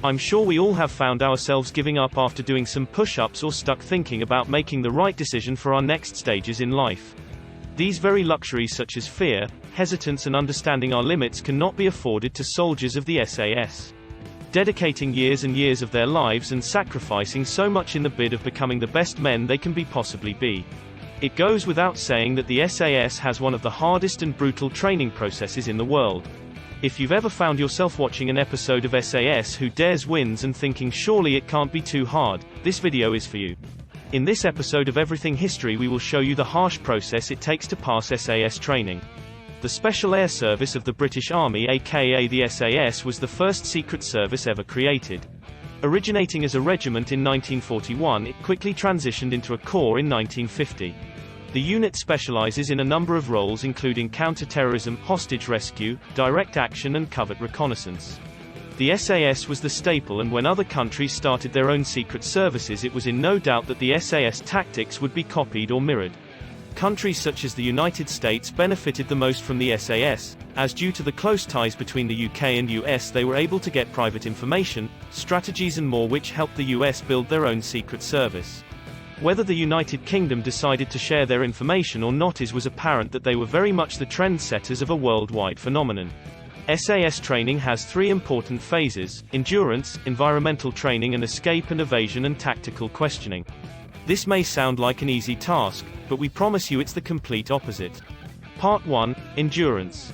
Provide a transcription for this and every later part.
I'm sure we all have found ourselves giving up after doing some push-ups or stuck thinking about making the right decision for our next stages in life. These very luxuries such as fear, hesitance and understanding our limits cannot be afforded to soldiers of the SAS. Dedicating years and years of their lives and sacrificing so much in the bid of becoming the best men they can possibly be. It goes without saying that the SAS has one of the hardest and brutal training processes in the world. If you've ever found yourself watching an episode of SAS Who Dares Wins and thinking surely it can't be too hard, this video is for you. In this episode of Everything History we will show you the harsh process it takes to pass SAS training. The Special Air Service of the British Army, aka the SAS, was the first secret service ever created. Originating as a regiment in 1941, it quickly transitioned into a corps in 1950. The unit specializes in a number of roles including counter-terrorism, hostage rescue, direct action and covert reconnaissance. The SAS was the staple, and when other countries started their own secret services it was in no doubt that the SAS tactics would be copied or mirrored. Countries such as the United States benefited the most from the SAS, as due to the close ties between the UK and US they were able to get private information, strategies and more which helped the US build their own secret service. Whether the United Kingdom decided to share their information or not was apparent that they were very much the trendsetters of a worldwide phenomenon. SAS training has three important phases: endurance, environmental training and escape and evasion and tactical questioning. This may sound like an easy task, but we promise you it's the complete opposite. Part 1. Endurance.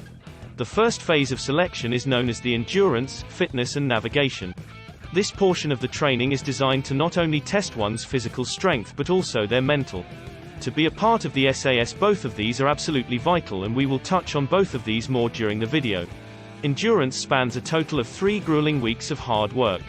The first phase of selection is known as the endurance, fitness and navigation. This portion of the training is designed to not only test one's physical strength but also their mental. To be a part of the SAS, both of these are absolutely vital, and we will touch on both of these more during the video. Endurance spans a total of 3 grueling weeks of hard work.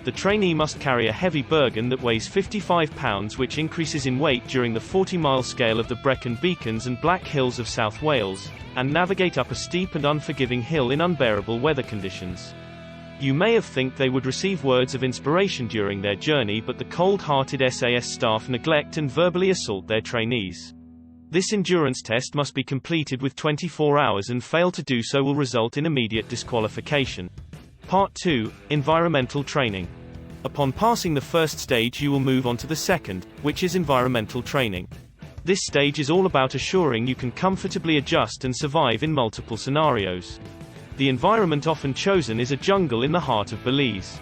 The trainee must carry a heavy burden that weighs 55 pounds, which increases in weight during the 40-mile scale of the Brecon Beacons and Black Hills of South Wales, and navigate up a steep and unforgiving hill in unbearable weather conditions. You may have think they would receive words of inspiration during their journey, but the cold-hearted SAS staff neglect and verbally assault their trainees. This endurance test must be completed with 24 hours, and fail to do so will result in immediate disqualification. Part 2. Environmental training. Upon passing the first stage you will move on to the second, which is environmental training. This stage is all about assuring you can comfortably adjust and survive in multiple scenarios. The environment often chosen is a jungle in the heart of Belize.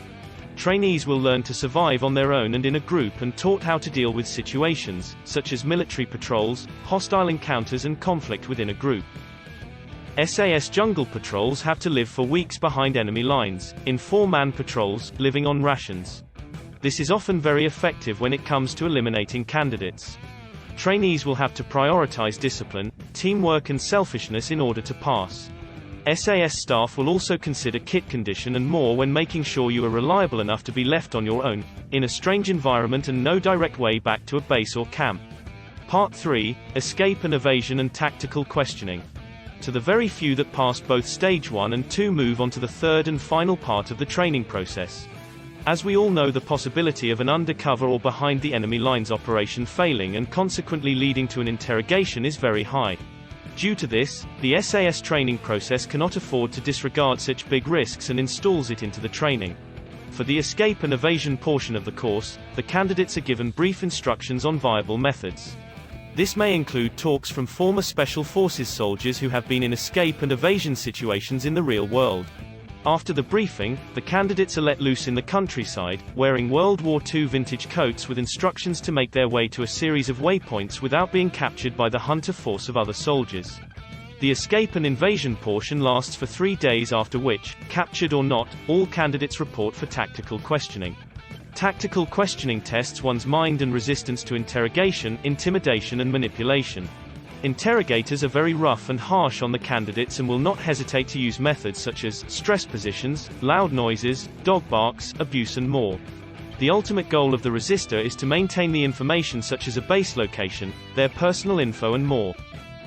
Trainees will learn to survive on their own and in a group, and taught how to deal with situations, such as military patrols, hostile encounters and conflict within a group. SAS jungle patrols have to live for weeks behind enemy lines, in 4-man patrols, living on rations. This is often very effective when it comes to eliminating candidates. Trainees will have to prioritize discipline, teamwork and selfishness in order to pass. SAS staff will also consider kit condition and more when making sure you are reliable enough to be left on your own, in a strange environment and no direct way back to a base or camp. Part 3. Escape and evasion and tactical questioning. To the very few that pass both stage 1 and 2 move on to the third and final part of the training process. As we all know, the possibility of an undercover or behind the enemy lines operation failing and consequently leading to an interrogation is very high. Due to this, the SAS training process cannot afford to disregard such big risks and installs it into the training. For the escape and evasion portion of the course, the candidates are given brief instructions on viable methods. This may include talks from former Special Forces soldiers who have been in escape and evasion situations in the real world. After the briefing, the candidates are let loose in the countryside, wearing World War II vintage coats with instructions to make their way to a series of waypoints without being captured by the hunter force of other soldiers. The escape and invasion portion lasts for 3 days, after which, captured or not, all candidates report for tactical questioning. Tactical questioning tests one's mind and resistance to interrogation, intimidation and manipulation. Interrogators are very rough and harsh on the candidates and will not hesitate to use methods such as stress positions, loud noises, dog barks, abuse and more. The ultimate goal of the resistor is to maintain the information such as a base location, their personal info and more.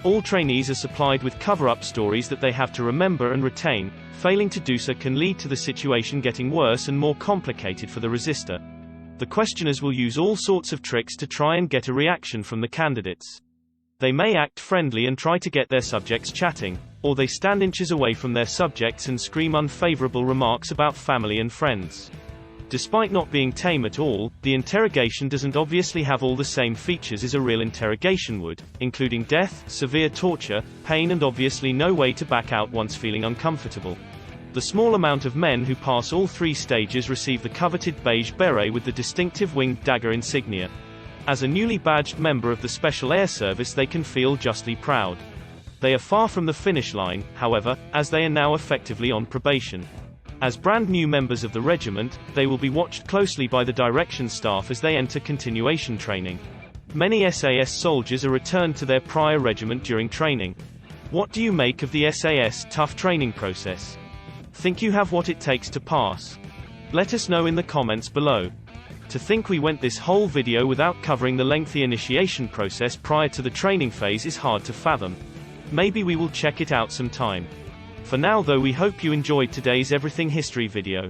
All trainees are supplied with cover-up stories that they have to remember and retain. Failing to do so can lead to the situation getting worse and more complicated for the resistor. The questioners will use all sorts of tricks to try and get a reaction from the candidates. They may act friendly and try to get their subjects chatting, or they stand inches away from their subjects and scream unfavorable remarks about family and friends. Despite not being tame at all, the interrogation doesn't obviously have all the same features as a real interrogation would, including death, severe torture, pain and obviously no way to back out once feeling uncomfortable. The small amount of men who pass all 3 stages receive the coveted beige beret with the distinctive winged dagger insignia. As a newly badged member of the Special Air Service, they can feel justly proud. They are far from the finish line, however, as they are now effectively on probation. As brand new members of the regiment, they will be watched closely by the direction staff as they enter continuation training. Many SAS soldiers are returned to their prior regiment during training. What do you make of the SAS tough training process? Think you have what it takes to pass? Let us know in the comments below. To think we went this whole video without covering the lengthy initiation process prior to the training phase is hard to fathom. Maybe we will check it out sometime. For now though, we hope you enjoyed today's Everything History video.